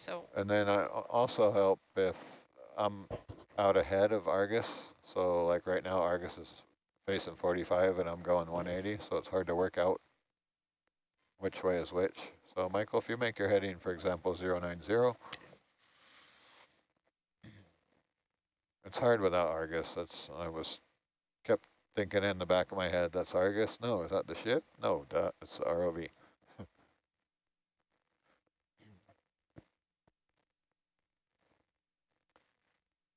so. And then I also help if I'm out ahead of Argus. So like right now, Argus is facing 45 and I'm going 180. So it's hard to work out which way is which. So Michael, if you make your heading, for example, 090, it's hard without Argus. Kept thinking in the back of my head, that's Argus? No, is that the ship? No, it's the ROV.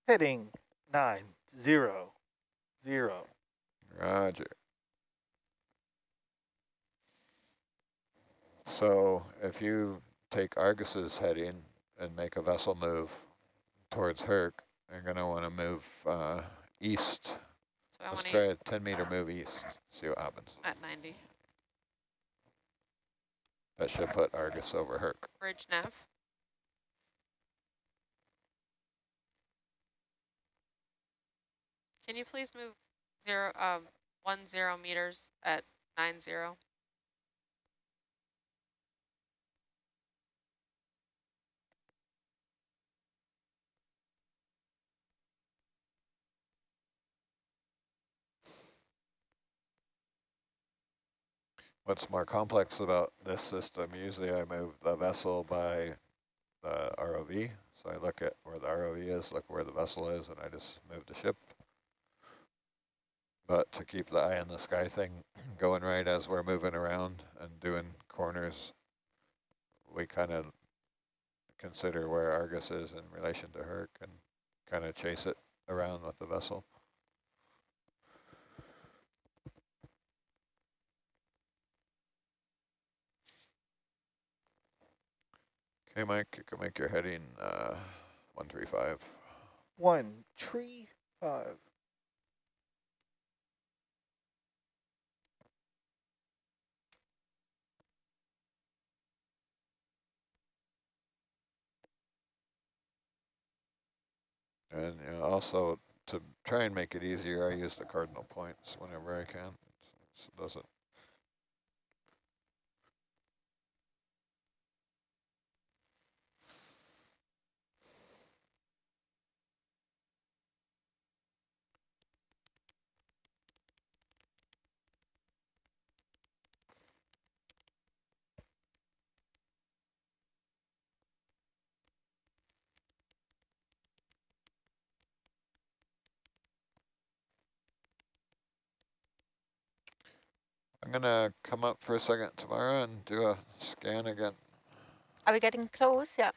Heading 900. Roger. So if you take Argus's heading and make a vessel move towards Herc, you're going to want to move east. So Let's try a 10-meter move east, see what happens. At 90. That should put Argus over Herc. Bridge nav. Can you please move 10 meters at 90? What's more complex about this system, usually I move the vessel by the ROV. So I look at where the ROV is, look where the vessel is, and I just move the ship. But to keep the eye in the sky thing going right as we're moving around and doing corners, we kind of consider where Argus is in relation to Herc and kind of chase it around with the vessel. Okay, Mike, you can make your heading 135. 135. And also, to try and make it easier, I use the cardinal points whenever I can. So it doesn't. I'm going to come up for a second tomorrow and do a scan again. Are we getting close? Yeah.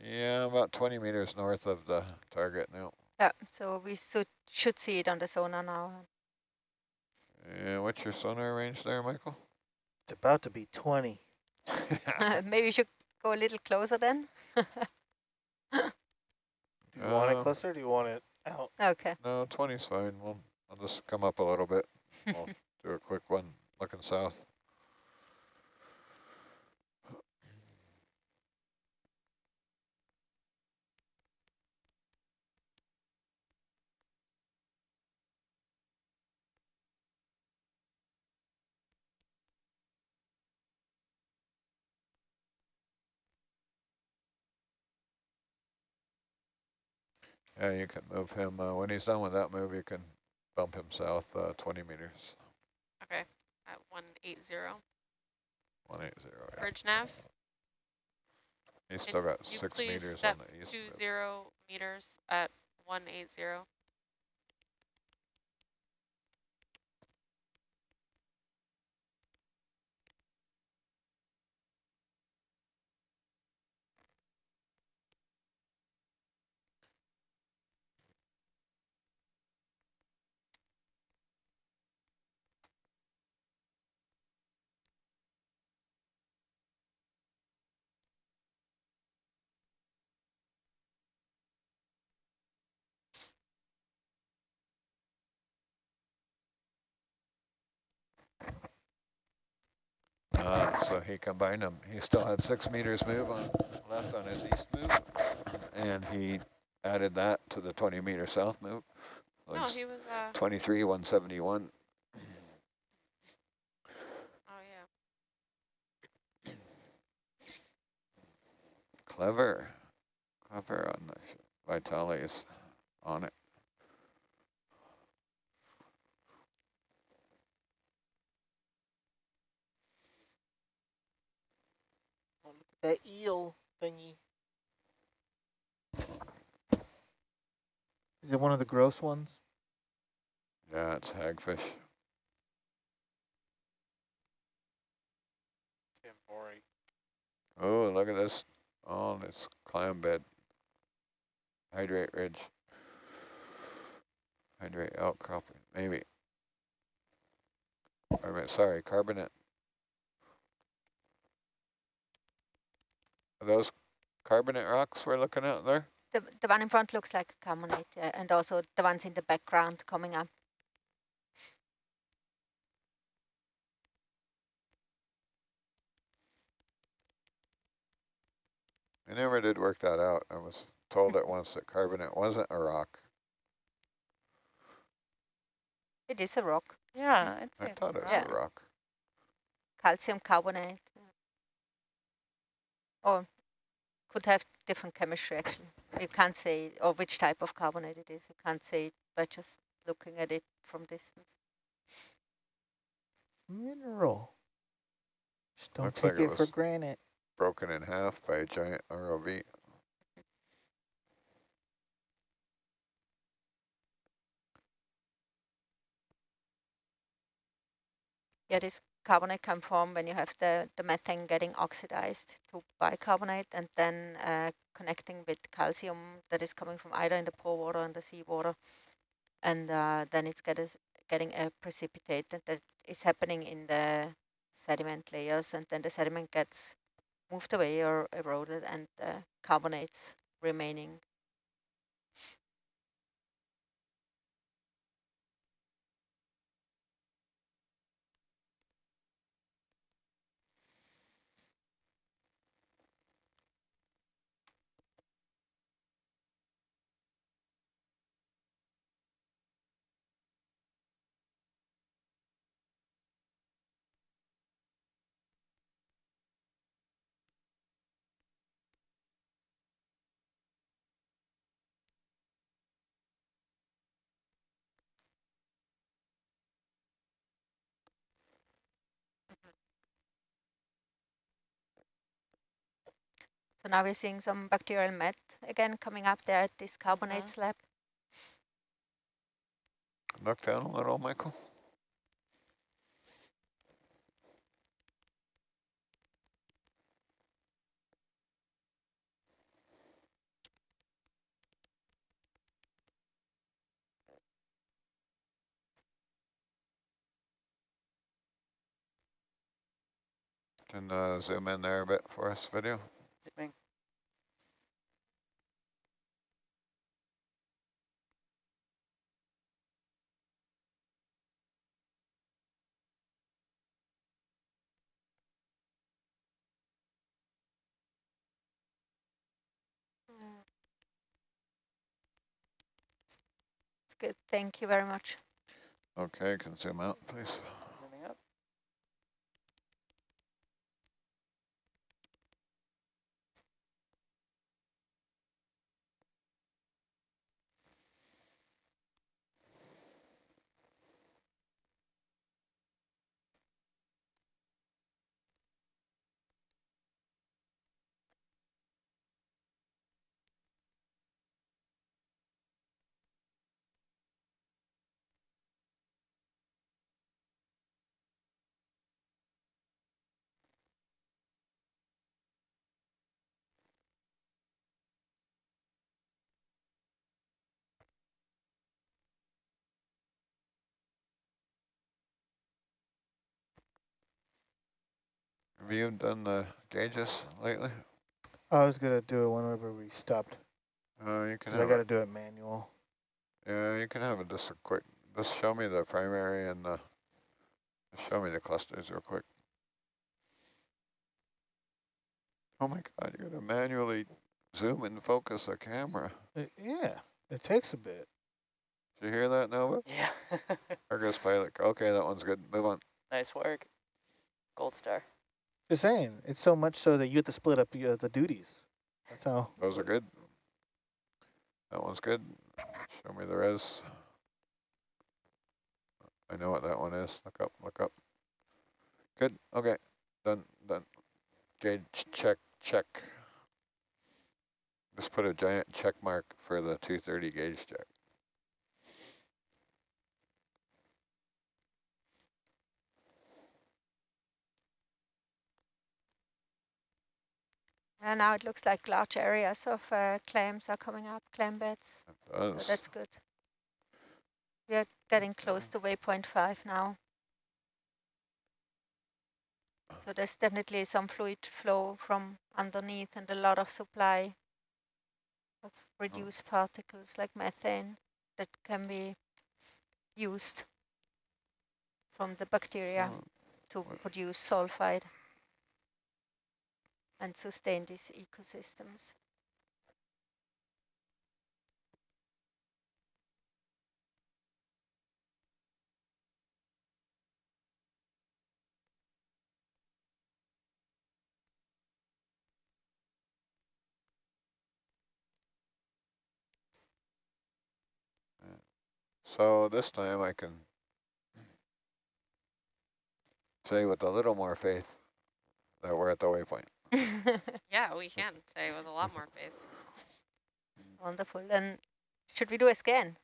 Yeah, about 20 meters north of the target now. Yeah, so we should see it on the sonar now. Yeah, what's your sonar range there, Michael? It's about to be 20. Maybe we should go a little closer then. Do you want it closer or do you want it out? Okay. No, 20 is fine. I'll just come up a little bit. I'll do a quick one looking south. Yeah, you can move him. When he's done with that move, you can bump him south 20 meters. Okay, at 180. 180, yeah. Bridge nav. He's still got 6 meters on the east. 20 meters at 180. So he combined them. He still had 6 meters move left on his east move, and he added that to the 20 meter south move. So No, he was 23, 171. Oh yeah. Clever. Clever on the Vitali's on it. Oh, look at that eel thingy. Is it one of the gross ones? Yeah, it's hagfish. Oh, look at this. Oh, this clam bed. Hydrate ridge. Hydrate outcropping, maybe. I mean, sorry, carbonate. Are those carbonate rocks we're looking at there? The one in front looks like carbonate, and also the ones in the background coming up. I never did work that out. I was told at once that carbonate wasn't a rock. It is a rock. Yeah, I'd I say thought it was Yeah. a rock. Calcium carbonate. Or could have different chemistry action. You can't say, or which type of carbonate it is. You can't say it by just looking at it from distance. Mineral. Just don't Looks take like it it for was granted. broken in half by a giant ROV. Yeah, this carbonate can form when you have the methane getting oxidized to bicarbonate and then connecting with calcium that is coming from either in the pore water and the seawater. And then it's getting a precipitate that is happening in the sediment layers, and then the sediment gets moved away or eroded and the carbonates remaining. So now we're seeing some bacterial met again coming up there at this carbonate slab. Look down a little, Michael. Can zoom in there a bit for us, video. Zooming. It's good. Thank you very much. Okay, can zoom out, please. Zooming up. Have you done the gauges lately? I was going to do it whenever we stopped. You can Because I have got to it. do it manual. Yeah, you can have it just a quick. Just show me the primary and show me the clusters real quick. Oh my God, you got to manually zoom and focus a camera. Yeah, it takes a bit. Did you hear that, Nova? Yeah. Argus pilot. Okay, that one's good. Move on. Nice work. Gold star. Just saying, it's so much so that you have to split up the duties. That's how. Those are good. That one's good. Show me the res. I know what that one is. Look up, look up. Good, okay, done, done. Gauge check, check. Just put a giant check mark for the 230 gauge check. And now it looks like large areas of clams are coming up, clam beds. It So does. that's good. We are getting close to waypoint 5 now. So there's definitely some fluid flow from underneath and a lot of supply of reduced particles like methane that can be used from the bacteria to produce sulfide and sustain these ecosystems. So this time I can say with a little more faith that we're at the waypoint. Yeah, we can say with a lot more faith. Wonderful. Then should we do a scan?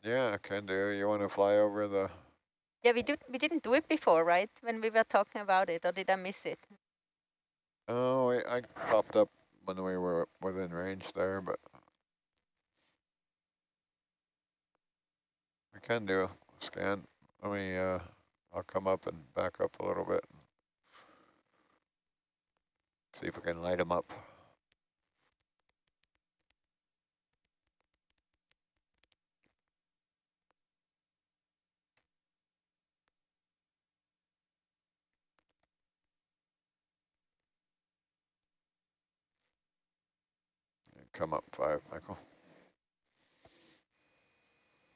Yeah, I can do. You want to fly over the... Yeah, we didn't do it before, right? When we were talking about it, or did I miss it? Oh, I popped up when we were within range there, but we can do a scan. Let me, I'll come up and back up a little bit. See if we can light them up. Come up 5, Michael.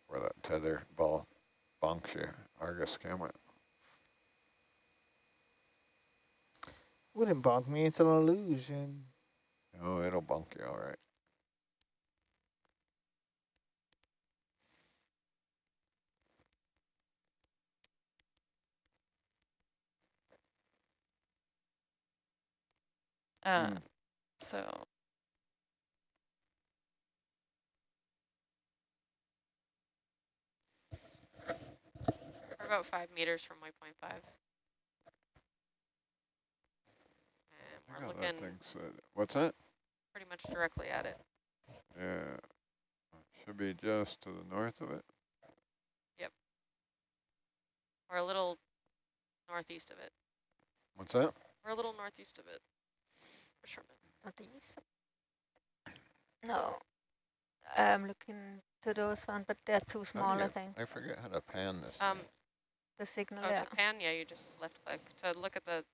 Where that tether ball bonks your Argus camera. Wouldn't bonk me, it's an illusion. Oh, it'll bonk you all right. So we're about 5 meters from waypoint 5. And we're looking What's that? pretty much directly at it. Yeah, should be just to the north of it. Yep. We're a little northeast of it. What's that? We're a little northeast of it. For sure. Northeast? No. I'm looking to those one, but they're too small, I think. I forget how to pan this. The signal, Oh, yeah. to pan, yeah, you just left click. To look at the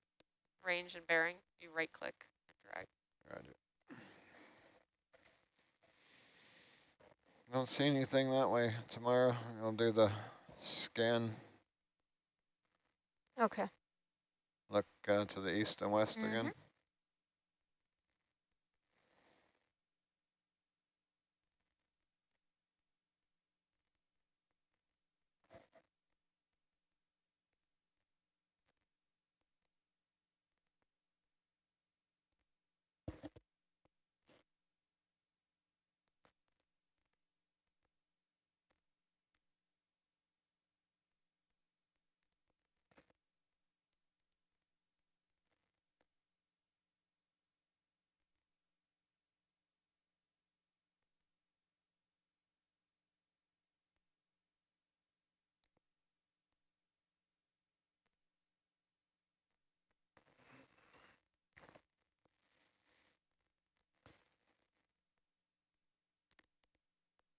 range and bearing, you right click and drag. Roger. Don't see anything that way. Tomorrow I'll do the scan. Okay. Look to the east and west again.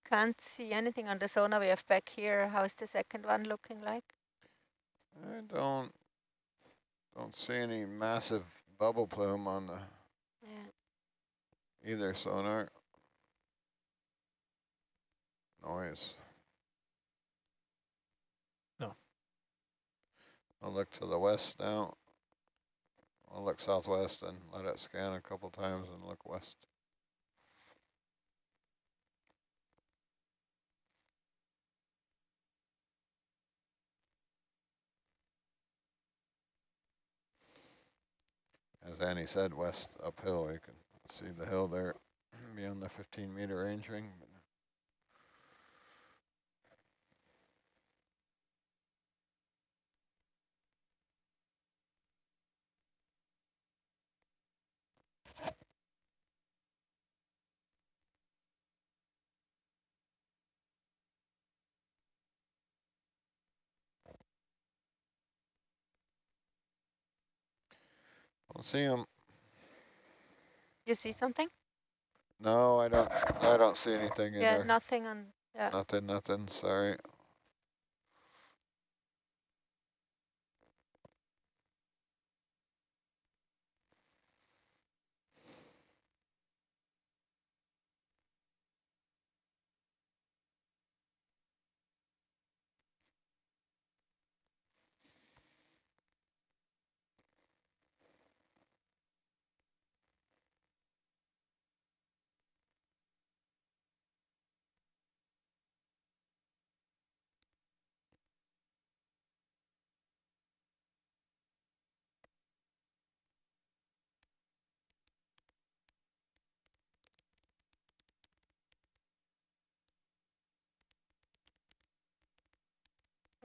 Can't see anything on the sonar we have back here. How's the second one looking like? I don't see any massive bubble plume on the either sonar. Noise. No. I'll look to the west now. I'll look southwest and let it scan a couple times and look west. As Annie said, west uphill, you can see the hill there beyond the 15-meter range ring. I'll see him. You see something? No, I don't see anything in Yeah, there. nothing on, yeah. Nothing, sorry.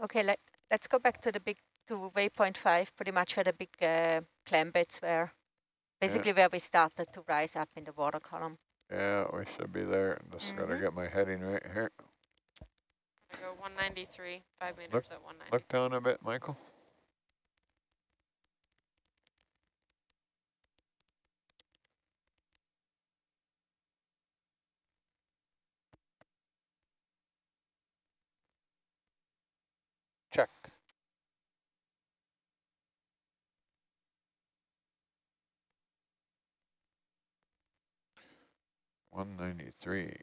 Okay, let's go back to the to waypoint 5, pretty much where the big clam beds were. Basically where we started to rise up in the water column. Yeah, we should be there. Just gotta get my heading right here. I go 193, 5 meters at 190. Look down a bit, Michael. Check. (193).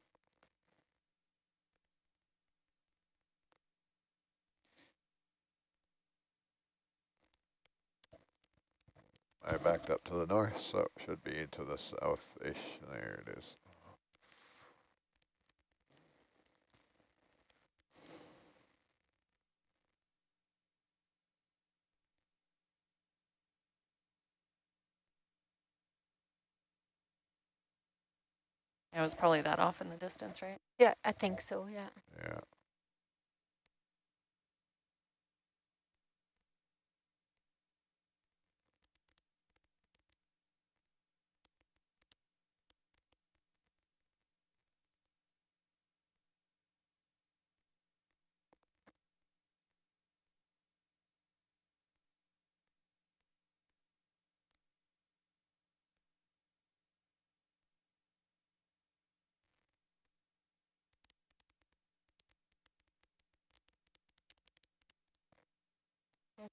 I backed up to the north, so it should be to the south-ish. There it is. It was probably that off in the distance, right? Yeah, I think so, yeah. Yeah.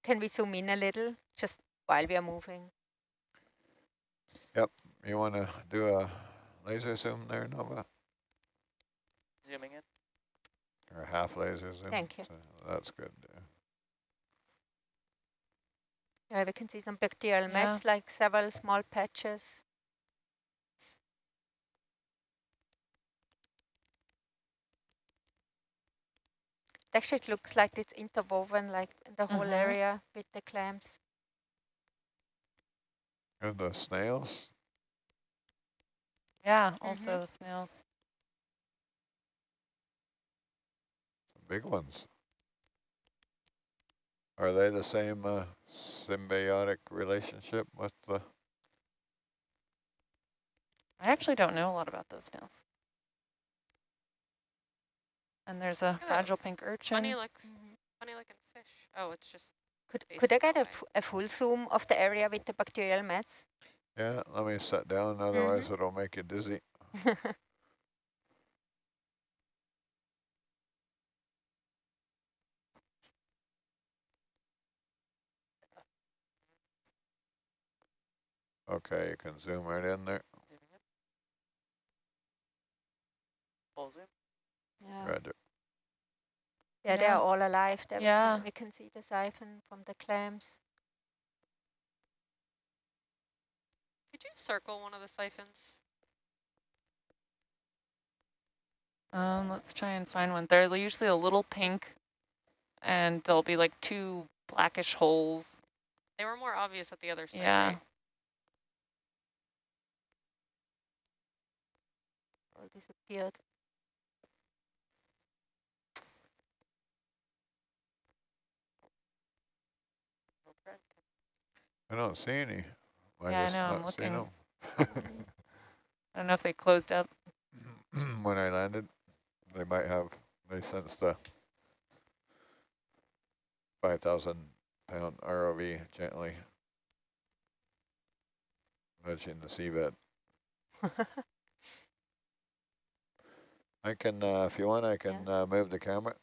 Can we zoom in a little, just while we are moving? Yep. You want to do a laser zoom there, Nova? Zooming in. Or a half laser zoom? Thank you. So that's good. Yeah, we can see some bacterial Yeah. mats, like several small patches. Actually, it looks like it's interwoven, like in the whole area with the clams. And the snails? Yeah, also the snails. Big ones. Are they the same symbiotic relationship with the... I actually don't know a lot about those snails. And there's a fragile pink urchin. Funny looking fish. Oh, it's just. Could I get a full zoom of the area with the bacterial mats? Yeah, let me sit down, otherwise it'll make you dizzy. Okay, you can zoom right in there. Zooming in. Full zoom. Yeah. Roger. Yeah, they are all alive. There Yeah. we can see the siphon from the clams. Could you circle one of the siphons? Let's try and find one. They're usually a little pink, and there'll be like 2 blackish holes. They were more obvious at the other side, Yeah. right? All disappeared. I don't see any. Yeah, I just know, I'm not seeing looking. them. I don't know if they closed up. When I landed, they might have. They sensed the 5,000-pound ROV gently nudging the seabed. I can, if you want, I can move the camera.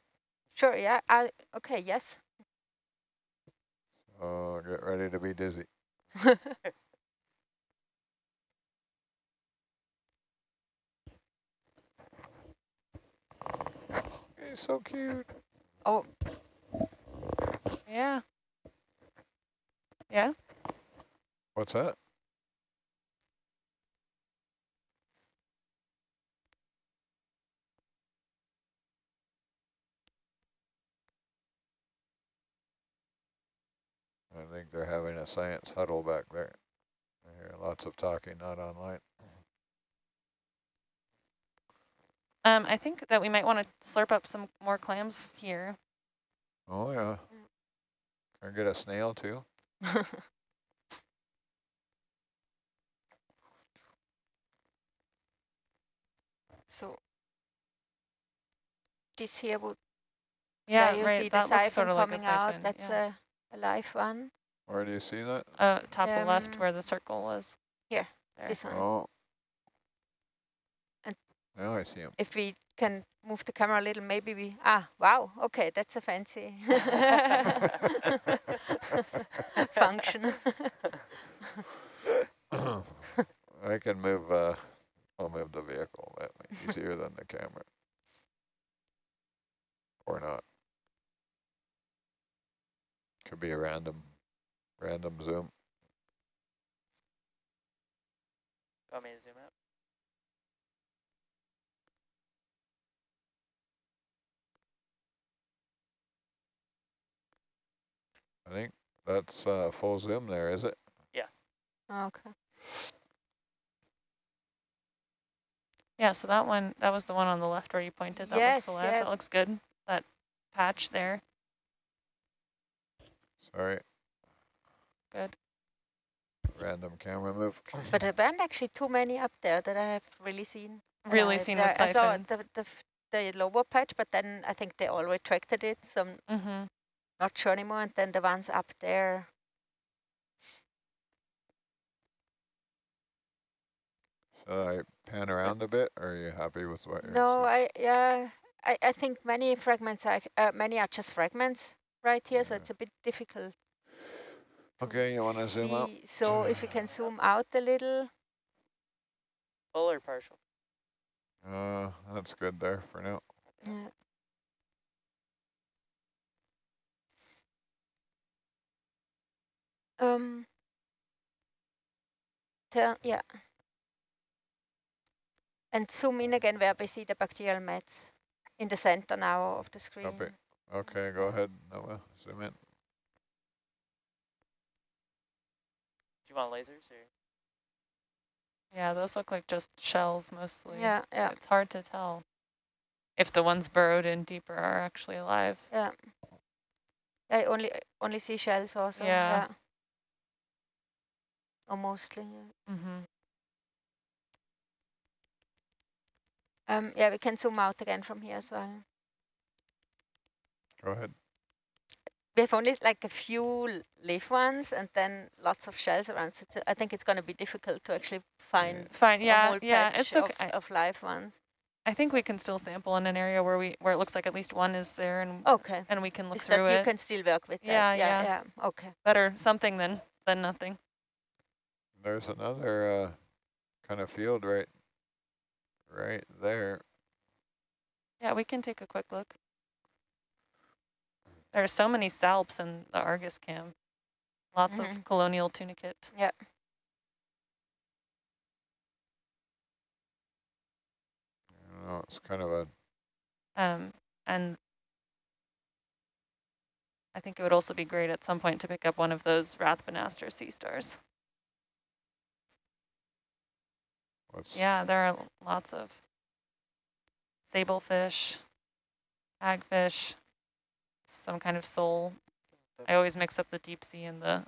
Sure, yeah. Okay, yes. Oh, get ready to be dizzy. He's so cute. Oh, Yeah. Yeah? What's that? I think they're having a science huddle back there. I hear lots of talking, not online. I think that we might want to slurp up some more clams here. Oh, yeah. Can I get a snail, too? so this here would, Yeah, you right. see the That looks siphon sort of like a coming out. siphon. That's Yeah. a live one. Where do you see that? Top left where the circle was. Here, There. this one. Oh. And now I see him. if we can move the camera a little, maybe we, wow, okay, that's a fancy function. I can move, I'll move the vehicle. That might be easier than the camera. Or not. Could be a random zoom. Want me to zoom out? I think that's full zoom there, is it? Yeah. Okay. Yeah, so that was the one on the left where you pointed. That Yes, looks alive. yeah. That looks good. That patch there. Sorry. Good. Random camera move. But there weren't actually too many up there that I have really seen. Really seen with I saw siphons. the lower patch, but then I think they all retracted it, so I'm not sure anymore. And then the ones up there. Should I pan around a bit, or are you happy with what you're No, seeing? I think many fragments are many are just fragments right here, so it's a bit difficult. Okay, you want to zoom out? So if you can zoom out a little. Full or partial? That's good there for now. Yeah. Turn, yeah. And zoom in again where we see the bacterial mats in the center now of the screen. Copy. Okay, go ahead, Noah. Zoom in. Do you want lasers or? Yeah, those look like just shells mostly. Yeah, yeah. It's hard to tell if the ones burrowed in deeper are actually alive. Yeah. I only see shells also. Yeah. Or mostly. Yeah. Yeah, we can zoom out again from here as well. Go ahead. We have only like a few live ones and then lots of shells around. So I think it's going to be difficult to actually find a whole patch it's okay. of live ones. I think we can still sample in an area where it looks like at least one is there, and and we can look Is through that it. You can still work with that. Yeah. Okay. Better something than nothing. There's another kind of field right there. Yeah, we can take a quick look. There are so many salps in the Argus cam. Lots of colonial tunicate. Yeah. don't know, it's kind of a, And I think it would also be great at some point to pick up one of those Rathbanaster sea stars. what's, Yeah, there are lots of sablefish, hagfish, some kind of sole. I always mix up the deep sea and the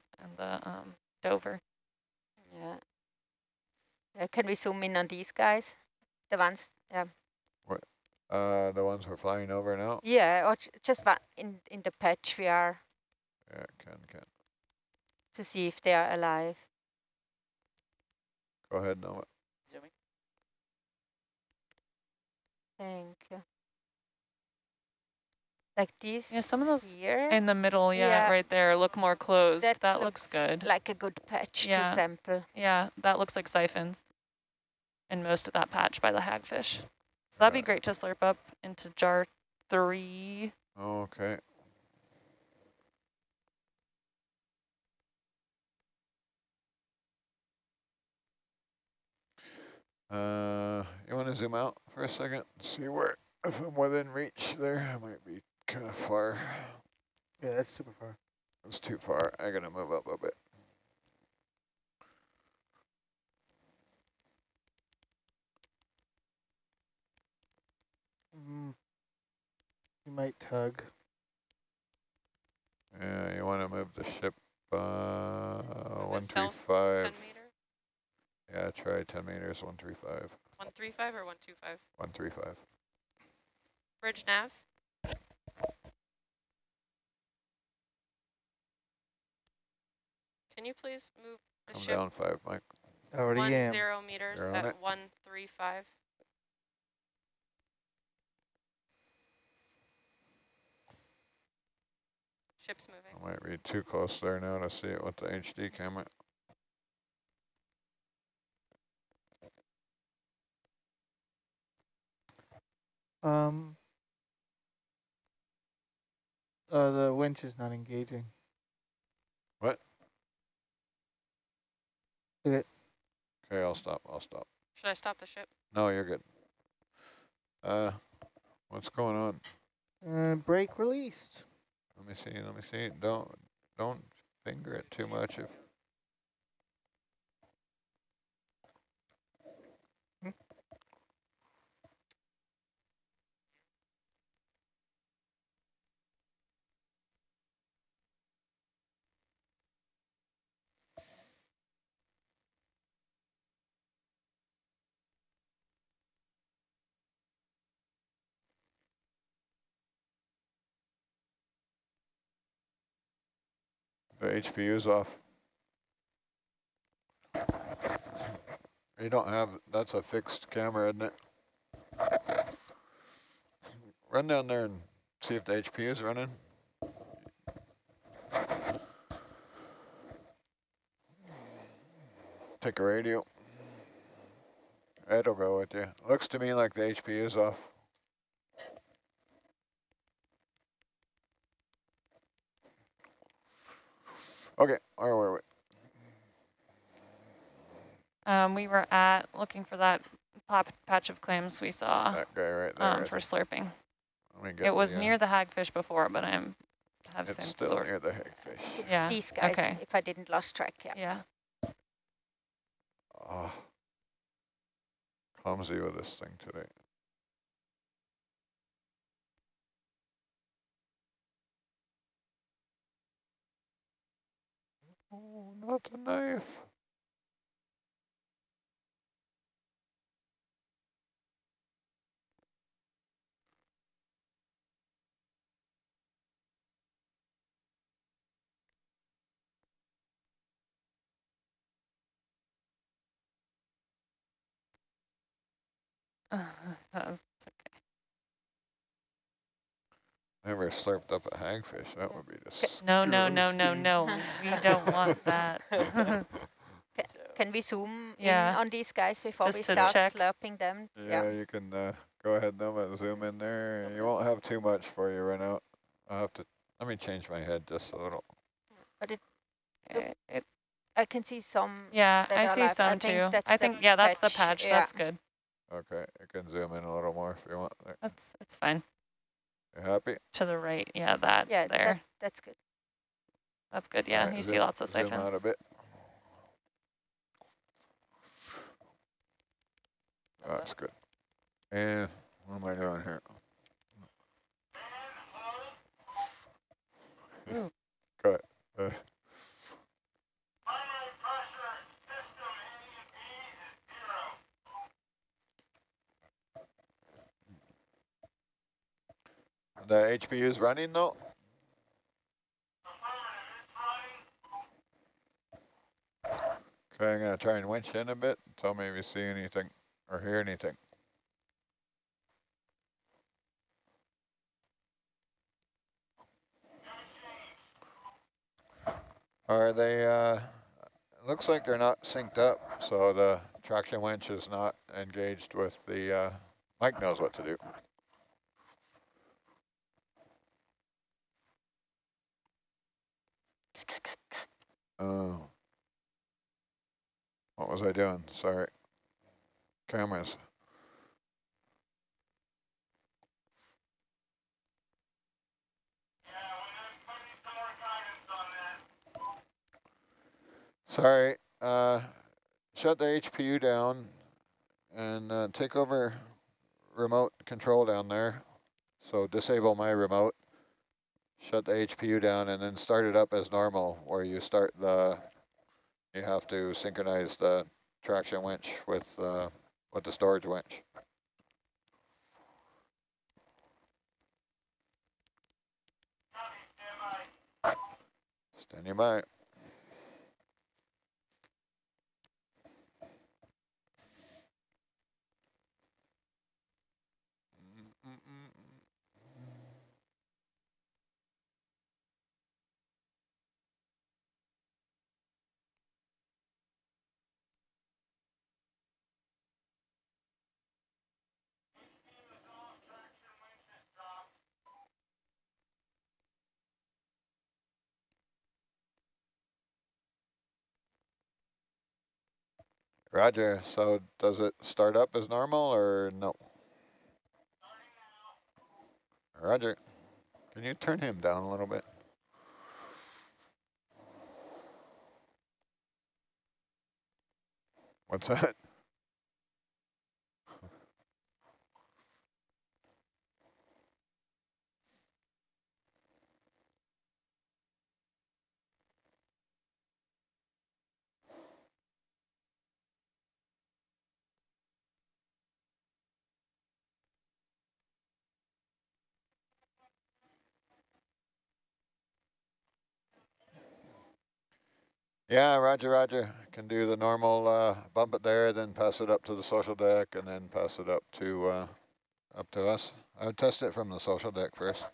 Dover. Yeah. Can we zoom in on these guys? The ones, the ones we're flying over now? yeah, or just one in the patch we are Yeah, can. to see if they are alive. Go ahead, Noah. Zooming. Thank you. Like these Yeah, some of those here, in the middle, yeah, right there, look more closed. That looks good. like a good patch to sample. Yeah, that looks like siphons in most of that patch by the hagfish. So that'd be great to slurp up into jar 3. Okay. You want to zoom out for a second? See where, if I'm within reach there, I might be kind of far. Yeah, that's super far. It's too far. I gotta move up a bit. You might tug. Yeah, you want to move the ship 135. 10 meter? Yeah, try 10 meters, 135. 135 or 125? 135. Bridge nav. Can you please move the Come ship down 5, Mike. Already am. 10 meters You're on at it. 135? Ship's moving. I might be too close there now to see it with the HD camera. The winch is not engaging. What? Okay. Okay, I'll stop. Should I stop the ship? No, you're good. What's going on? Brake released. Let me see. Don't finger it too much. If the HPU's off. You don't have, that's a fixed camera, isn't it? Run down there and see if the HPU is running. Take a radio. It'll go with you. Looks to me like the HPU is off. Okay, where were we? We were looking for that patch of clams we saw That guy right there. for slurping. Let me get It was near the hagfish before, but have it's since still near the hagfish. It's Yeah, these guys, okay. if I didn't lost track, Yeah. Oh, clumsy with this thing today. Oh, not the knife. Never slurped up a hagfish. That would be just No. We don't want that. Can we zoom Yeah. in on these guys before Just we to start check. slurping them? Yeah, you can go ahead, Noma, zoom in there. You won't have too much for you right now. I'll have to, let me change my head just a little. But It I can see some. Yeah, that I are see alive. some too. That's I the think, yeah, that's the patch. Yeah. That's good. Okay, you can zoom in a little more if you want. There. It's fine. You happy? To the right, yeah, that Yeah, there. that's good. That's good, yeah. Right, You see lots of zoom out siphons. a bit. How's That's good. And what am I doing here? Ooh. Good. The HPU is running though? Okay, I'm gonna try and winch in a bit. Tell me if you see anything or hear anything. Are they, looks like they're not synced up, so the traction winch is not engaged with the, Mike knows what to do. Oh. What was I doing? Sorry. Cameras. Sorry. Shut the HPU down and take over remote control down there. So disable my remote, shut the HPU down, and then start it up as normal, where you start you have to synchronize the traction winch with the storage winch. Standing by. Roger. So does it start up as normal or no? Roger. Can you turn him down a little bit? What's that? Yeah, roger, roger. Can do the normal bump it there, then pass it up to the social deck, and then pass it up to us. I would test it from the social deck first.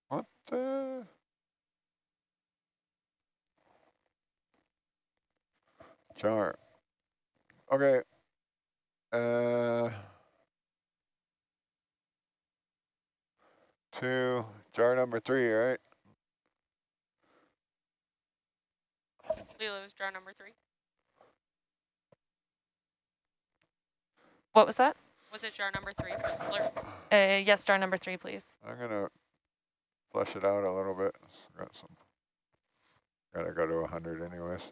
What the? Jar. Okay. To jar number 3, right? Lilo is jar number 3. What was that? Was it jar number 3 for the slurp? Yes, jar number 3, please. I'm gonna flush it out a little bit. Gotta go to 100 anyways.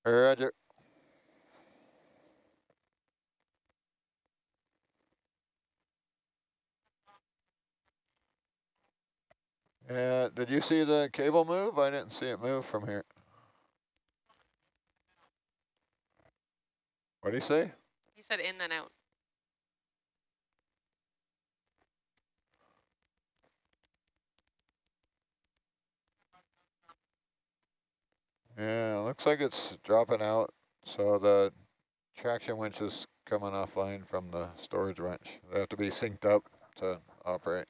Roger. Yeah, did you see the cable move? I didn't see it move from here. What did he say? He said in then out. Yeah, looks like it's dropping out. So the traction winch is coming offline from the storage winch. They have to be synced up to operate.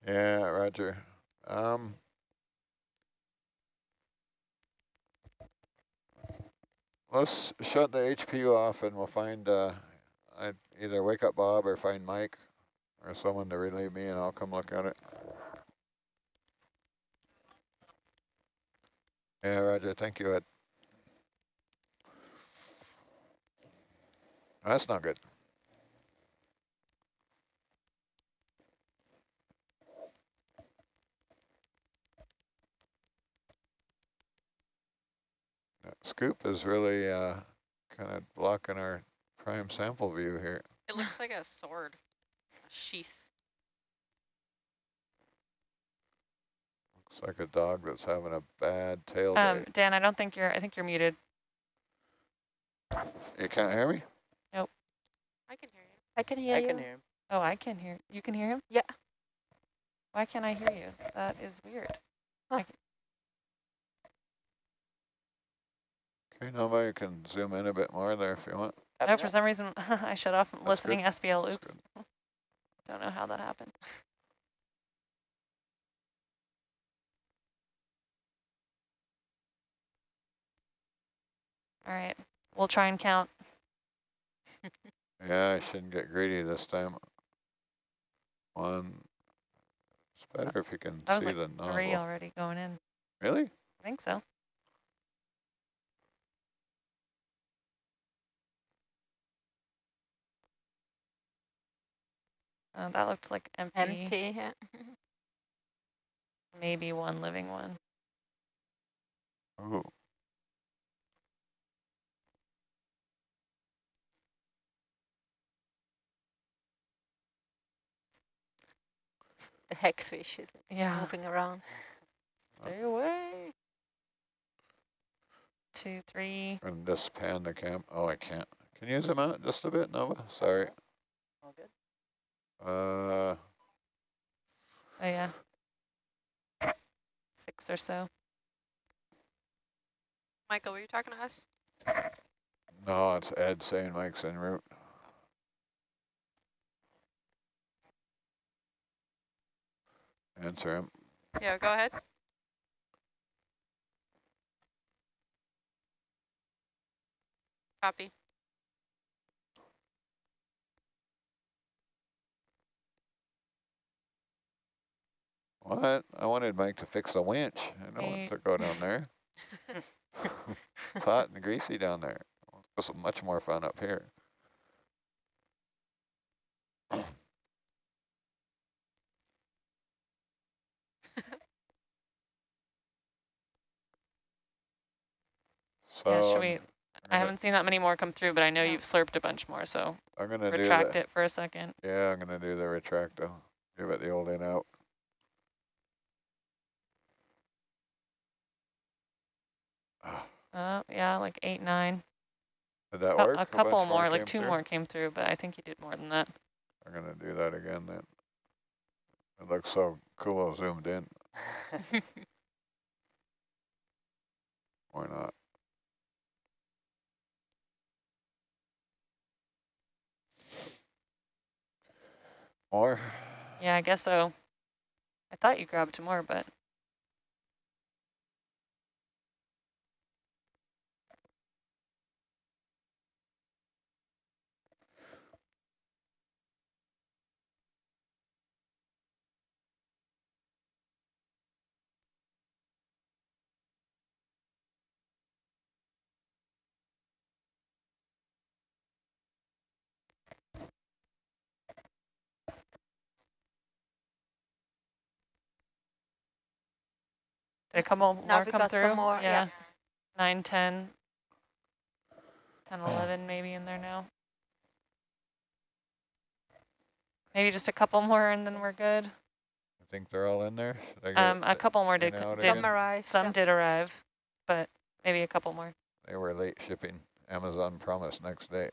Yeah, roger. Let's shut the HPU off and we'll find, I'd either wake up Bob or find Mike or someone to relieve me and I'll come look at it. Yeah, roger. Thank you, Ed. That's not good. That scoop is really kind of blocking our prime sample view here. It looks like a sword, a sheath. Looks like a dog that's having a bad tail day. Dan, I think you're muted. You can't hear me? Nope. I can hear you. I can hear I you. can hear him. Oh, I can hear. You can hear him? Yeah. Why can't I hear you? That is weird. Huh. Okay, Nova, you can zoom in a bit more there if you want. No, for some reason I shut off listening good. SBL. That's Oops. good. Don't know how that happened. All right, we'll try and count. Yeah, I shouldn't get greedy this time. One. It's better if you can That was see like the 3 novel. already going in. Really? I think so. That looked like empty. Empty, yeah. Maybe one living one. Oh, The hagfish is Yeah. moving around. Stay away. 2, 3. and just pan the cam. Oh, I can't. Can you zoom out just a bit, Nova? Sorry. All good. Oh yeah. 6 or so. Michael, were you talking to us? No, it's Ed saying Mike's en route. Answer him. Yeah, go ahead. Copy. What? I wanted Mike to fix the winch. I don't want to go down there. It's hot and greasy down there. It's much more fun up here. So Yeah, should we? I haven't seen that many more come through, but I know you've slurped a bunch more, so I'm gonna retract do it for a second. Yeah, I'm gonna do the retracto. Give it the old in out. Yeah, like 8, 9. Did that work? A couple bunch more, like came 2 through? more came through, but I think you did more than that. I'm gonna do that again then. It looks so cool zoomed in. Or not. More? Yeah, I guess so. I thought you grabbed more, but did a couple Now more we come got through? some more, yeah. 9, 10, 10, 11 maybe in there now. Maybe just a couple more and then we're good. I think they're all in there. Should I get A couple more did, in out did again? Summarize. some did arrive, but maybe a couple more. They were late shipping. Amazon promised next day.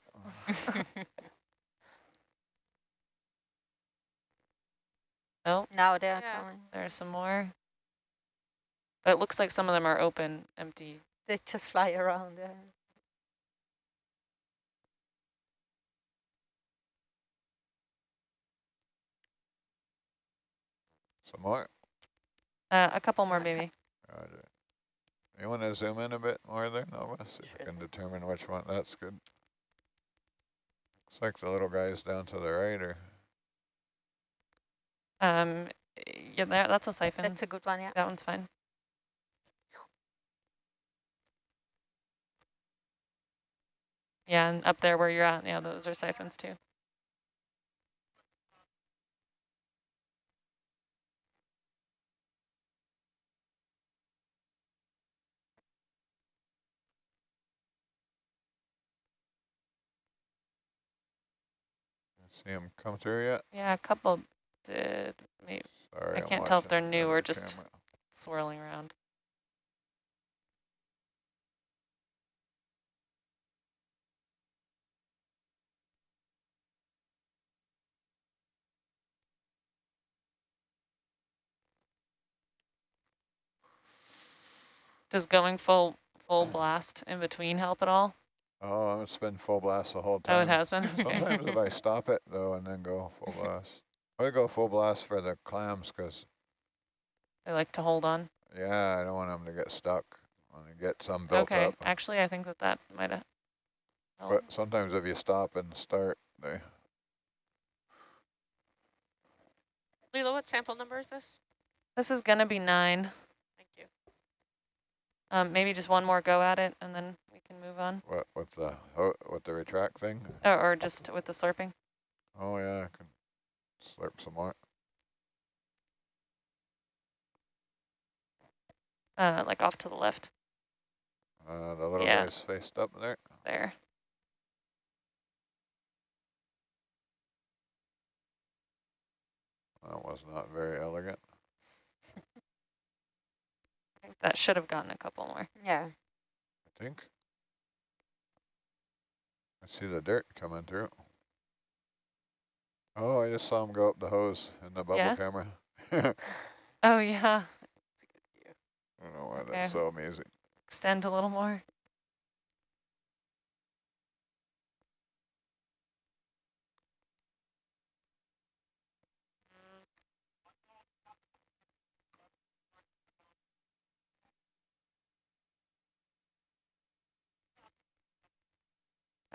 Oh, Now they're Yeah. coming. there's some more. But it looks like some of them are open, empty. They just fly around there. Some more? A couple more, Okay. maybe. Roger. You want to zoom in a bit more there, Nova? See if I Sure can thing. determine which one. That's good. Looks like the little guy's down to the right, or Um, yeah, that's a siphon. That's a good one, yeah. That one's fine. Yeah, and up there where you're at, yeah, those are siphons too. see him come through yet? Yeah, a couple did. Maybe. Sorry, I I'm can't tell if watching they're the new or other just camera. swirling around. Does going full blast in between help at all? Oh, it's been full blast the whole Oh, it time. has been? Okay. Sometimes if I stop it, though, and then go full blast. I go full blast for the clams because, They like to hold on. yeah, I don't want them to get stuck. I want to get some built Okay, up. actually, I think that might have But helped. sometimes if you stop and start, they... Leela, what sample number is this? This is going to be 9. Thank you. Maybe just one more go at it, and then we can move on. What, with the retract thing? Or just with the slurping. Oh, yeah, I can slurp some more. Like off to the left. The little Yeah. guy's faced up there. There. That was not very elegant. I think that should have gotten a couple more. Yeah. I think. I see the dirt coming through. Oh, I just saw him go up the hose in the bubble Yeah? camera. I Oh, yeah. don't know why Okay. that's so amazing. Extend a little more.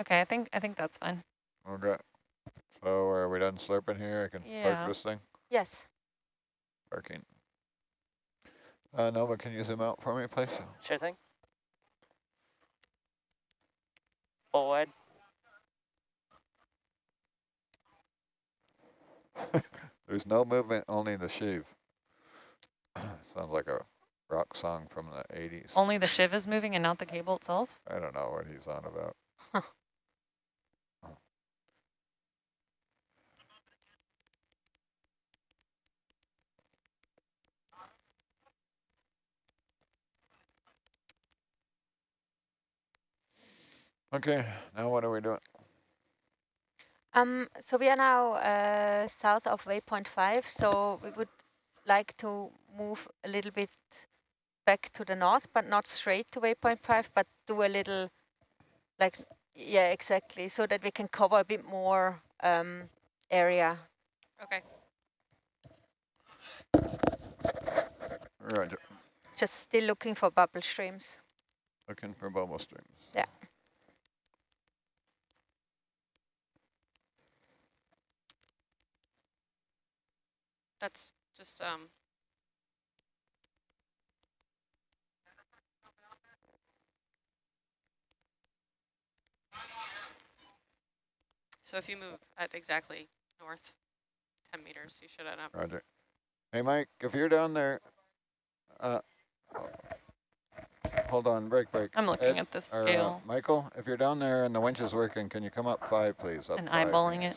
Okay, I think that's fine. Okay. So are we done slurping here? I can Yeah. park this thing? Yes. Parking. Nova, can you zoom out for me, please? Sure thing. Full wide. There's no movement, only the sheave. Sounds like a rock song from the 80s. Only the shiv is moving and not the cable itself? I don't know what he's on about. Huh. Okay, now what are we doing? So we are now south of waypoint 5, so we would like to move a little bit back to the north, but not straight to waypoint 5, but do a little, like, yeah, exactly, so that we can cover a bit more area. Okay. Roger. Just still looking for bubble streams. Looking for bubble streams. Yeah. That's just so if you move at exactly north 10 meters, you should end up. Roger. Hey, Mike, if you're down there, hold on, break. I'm looking Ed, at this or, scale Michael, if you're down there and the winch is working, can you come up 5, please? Up and 5 eyeballing meters. it.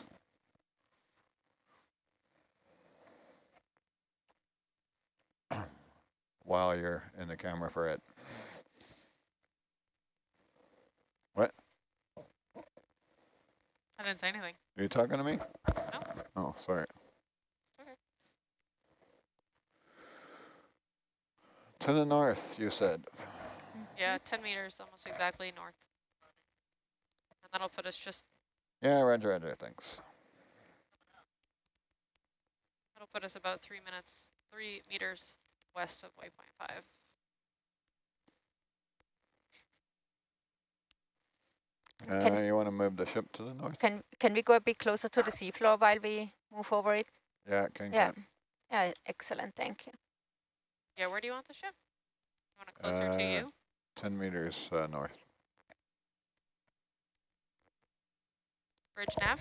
While you're in the camera for it. What? I didn't say anything. Are you talking to me? No. Oh, sorry. Okay. To the north, you said. Yeah, 10 meters, almost exactly north. And that'll put us just, Yeah, roger, thanks. that'll put us about 3 minutes 3 meters west of waypoint 5. You want to move the ship to the north? Can we go a bit closer to the seafloor while we move over it? Yeah, can. Yeah, excellent, thank you. Yeah, where do you want the ship? You want it closer to you? 10 meters north. Bridge nav?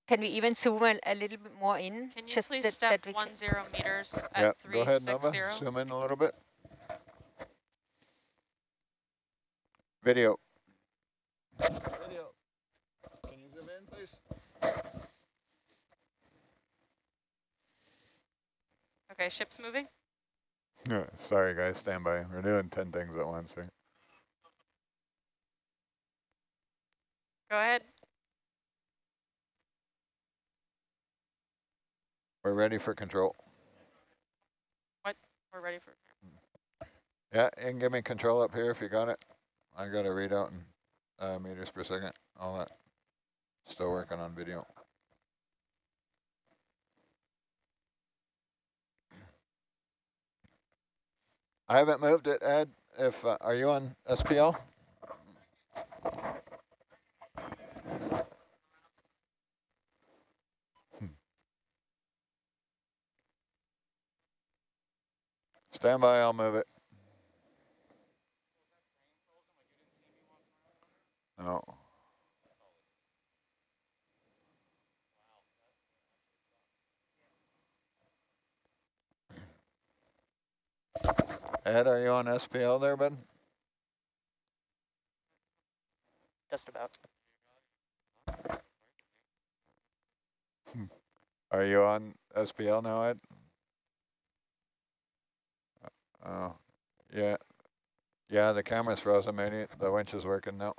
Can we even zoom a little bit more in? Can you just please that, step that 10 meters at Yeah, 360? go ahead, Nova. Zoom in a little bit. Video. Video. Can you zoom in, please? Okay, ship's moving. Sorry, guys. Stand by. We're doing 10 things at once here. Go ahead. We're ready for control. What? We're ready for... Yeah, you can give me control up here if you got it. I got a readout in meters per second. All that. Still working on video. I haven't moved it, Ed. If are you on SPL? Stand by, I'll move it. No. Ed, are you on SPL there, bud? Just about. Are you on SPL now, Ed? Oh, yeah. Yeah, the camera's frozen, maybe. The winch is working now.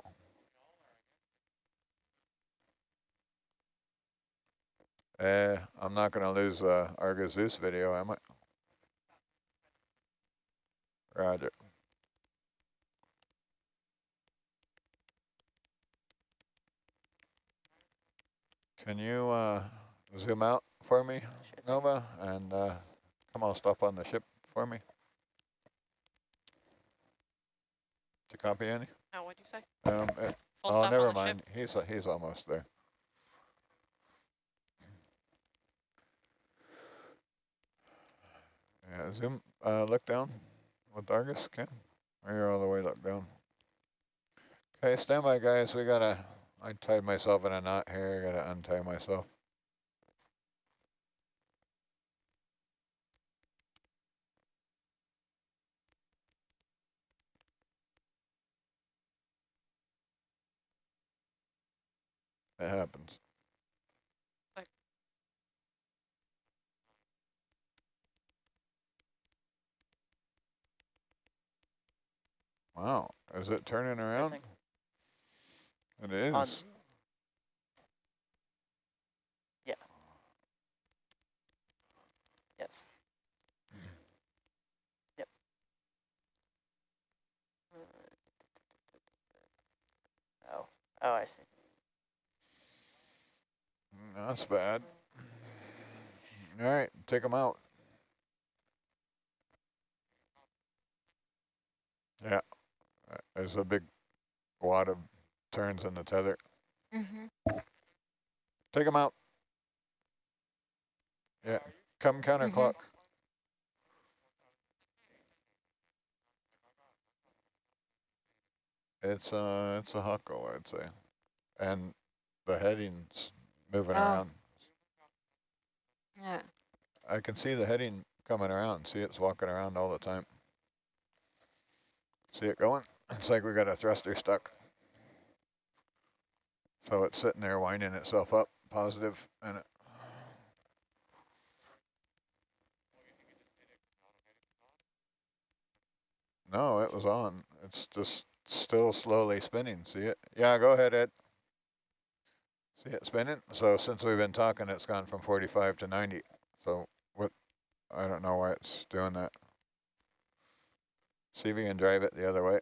I'm not going to lose Argus Zeus video, am I? Roger. Can you zoom out for me, Nova, and come on, stop on the ship for me? To copy any? No, what'd you say? Full Oh, stop never on the mind. ship? He's almost there. Yeah, zoom. Look down with Argus, Ken. Or you're all the way look down. Okay, stand by, guys. I tied myself in a knot here. I gotta untie myself. It happens. Wow, is it turning around? It is. Yeah. Yes. Yep. Oh, I see. That's bad. All right, take them out. Yeah, there's a big wad of turns in the tether. Take them out. Yeah, come counterclock. It's a huckle, I'd say, and the heading's moving around. Yeah. I can see the heading coming around. See, it's walking around all the time. See it going? It's like we got a thruster stuck. So it's sitting there winding itself up, positive, and it. No, it was on. It's just still slowly spinning. See it? Yeah, go ahead, Ed. See it spinning? So since we've been talking, it's gone from 45 to 90. So what? I don't know why it's doing that. See if you can drive it the other way.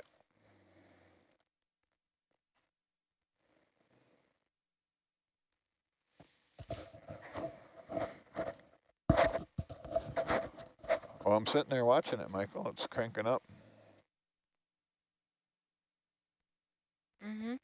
Well, I'm sitting there watching it, Michael. It's cranking up. Mm-hmm.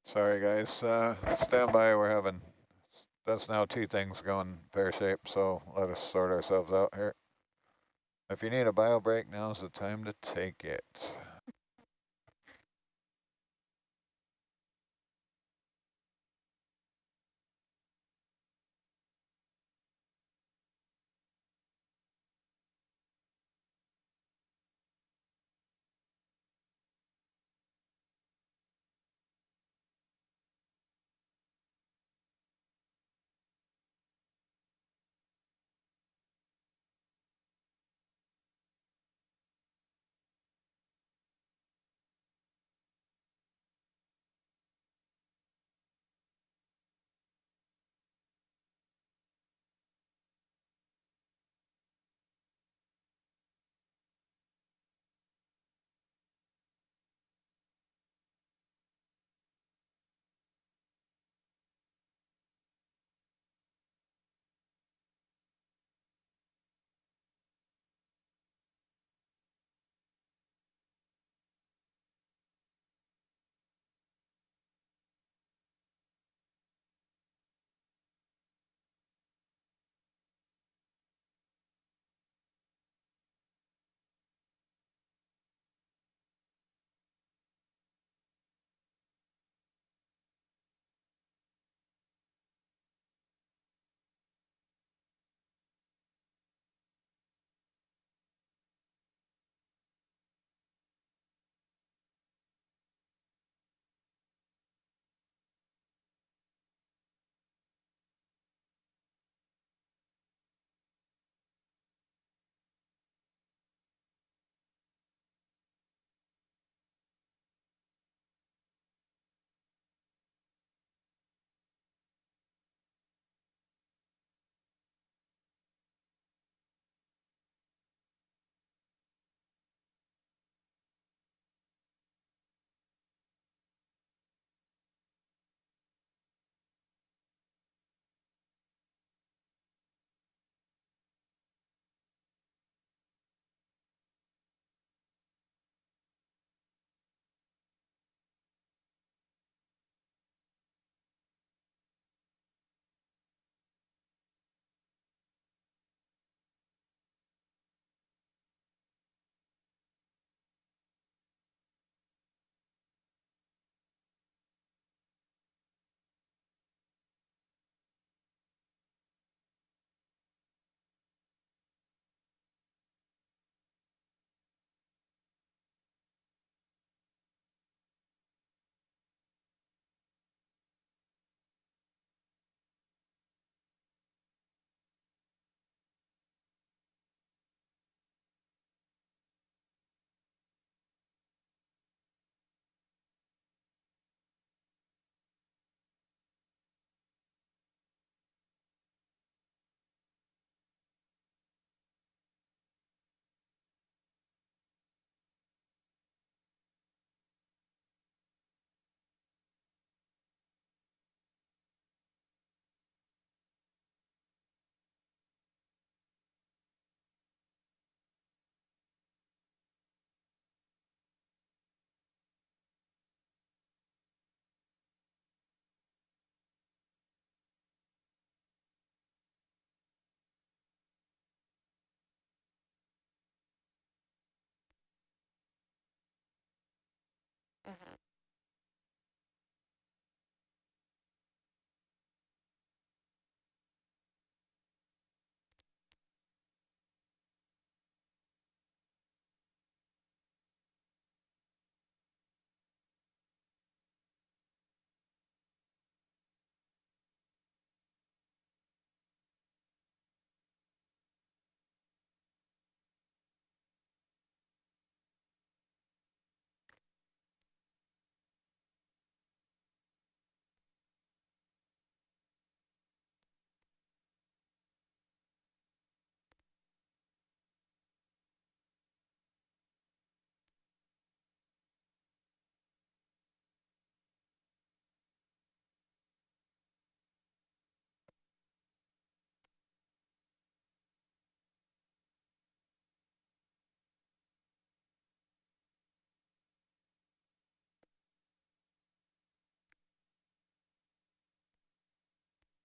Sorry, guys. Stand by. That's now 2 things going pear-shaped, so let us sort ourselves out here. If you need a bio break, now's the time to take it.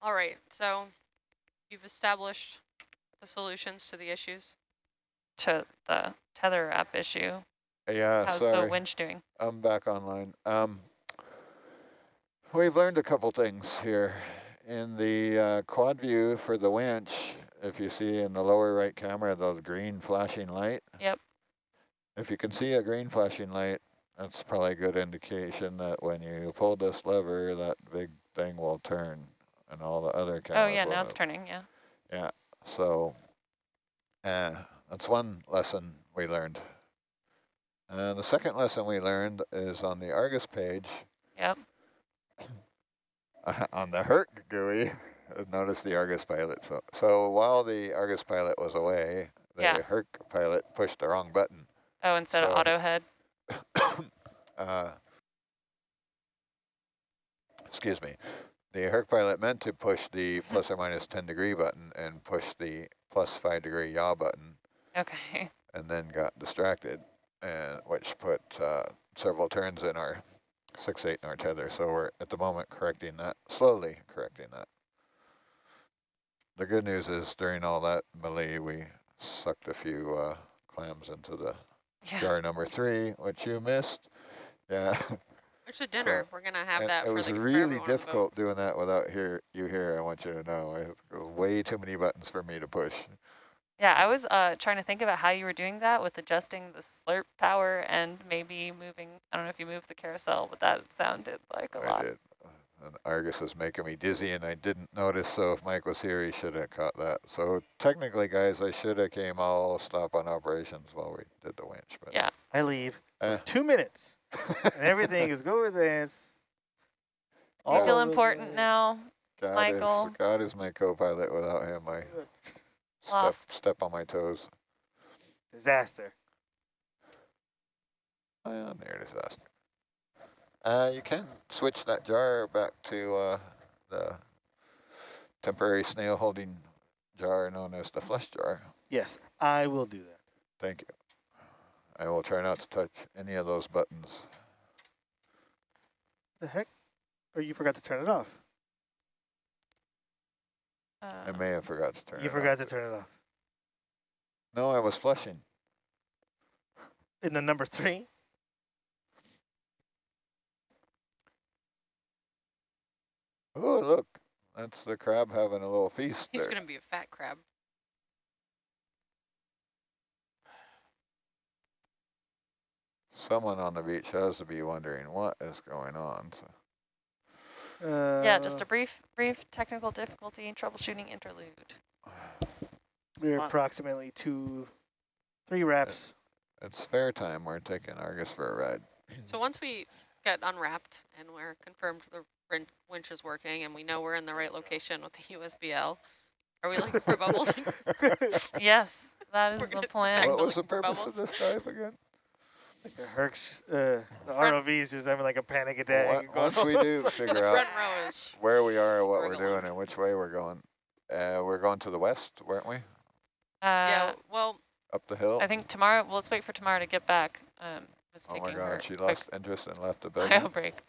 All right, so you've established the solutions to the issues. To the tether wrap issue. Yeah, How's sorry. the winch doing? I'm back online. We've learned a couple things here. In the quad view for the winch, if you see in the lower right camera, the green flashing light. Yep. If you can see a green flashing light, that's probably a good indication that when you pull this lever, that big thing will turn and all the other cameras Oh yeah, will now it's move. turning, yeah. Yeah, so that's one lesson we learned. And the second lesson we learned is on the Argus page. Yep. On the Herc GUI, notice the Argus pilot. So while the Argus pilot was away, the Herc pilot pushed the wrong button. Oh, instead of auto head. Excuse me. The Herc pilot meant to push the plus or minus 10 degree button and push the plus 5 degree yaw button. Okay. And then got distracted, and which put several turns in our 6/8 in our tether. So we're at the moment correcting that, slowly correcting that. The good news is during all that melee, we sucked a few clams into the jar number 3, which you missed. Yeah. It's a dinner. We're going to have that It for was the really difficult doing that without you here, I want you to know. I way too many buttons for me to push. Yeah, I was trying to think about how you were doing that with adjusting the slurp power and maybe moving, I don't know if you moved the carousel, but that sounded like a lot. I did. And Argus was making me dizzy and I didn't notice, so if Mike was here, he should have caught that. So technically, guys, I should have came all stop on operations while we did the winch. But yeah. I leave for 2 minutes and everything is go with this. Do you feel important now, Michael? God is my co-pilot. Without him, I step on my toes. Disaster. Oh, yeah, near disaster. You can switch that jar back to the temporary snail holding jar known as the flush jar. Yes, I will do that. Thank you. I will try not to touch any of those buttons. The heck? Or you forgot to turn it off? I may have forgot to turn it off. You forgot to turn it off. No, I was flushing. In the number 3? Oh, look. That's the crab having a little feast there. He's going to be a fat crab. Someone on the beach has to be wondering what is going on. Yeah, just a brief technical difficulty troubleshooting interlude. We're approximately 3 wraps. It's fair time. We're taking Argus for a ride. So once we get unwrapped and we're confirmed the winch is working and we know we're in the right location with the USBL, are we looking for bubbles? Yes, that is the plan. What was the purpose of this dive again? Like the Hercs, the ROVs just having like a panic attack. Once we do figure out where we are, what we're doing, and which way we're going, we're going to the west, weren't we? Yeah, well. Up the hill? I think tomorrow, well, let's wait for tomorrow to get back. Oh my God, she lost interest and left the building. Bio break.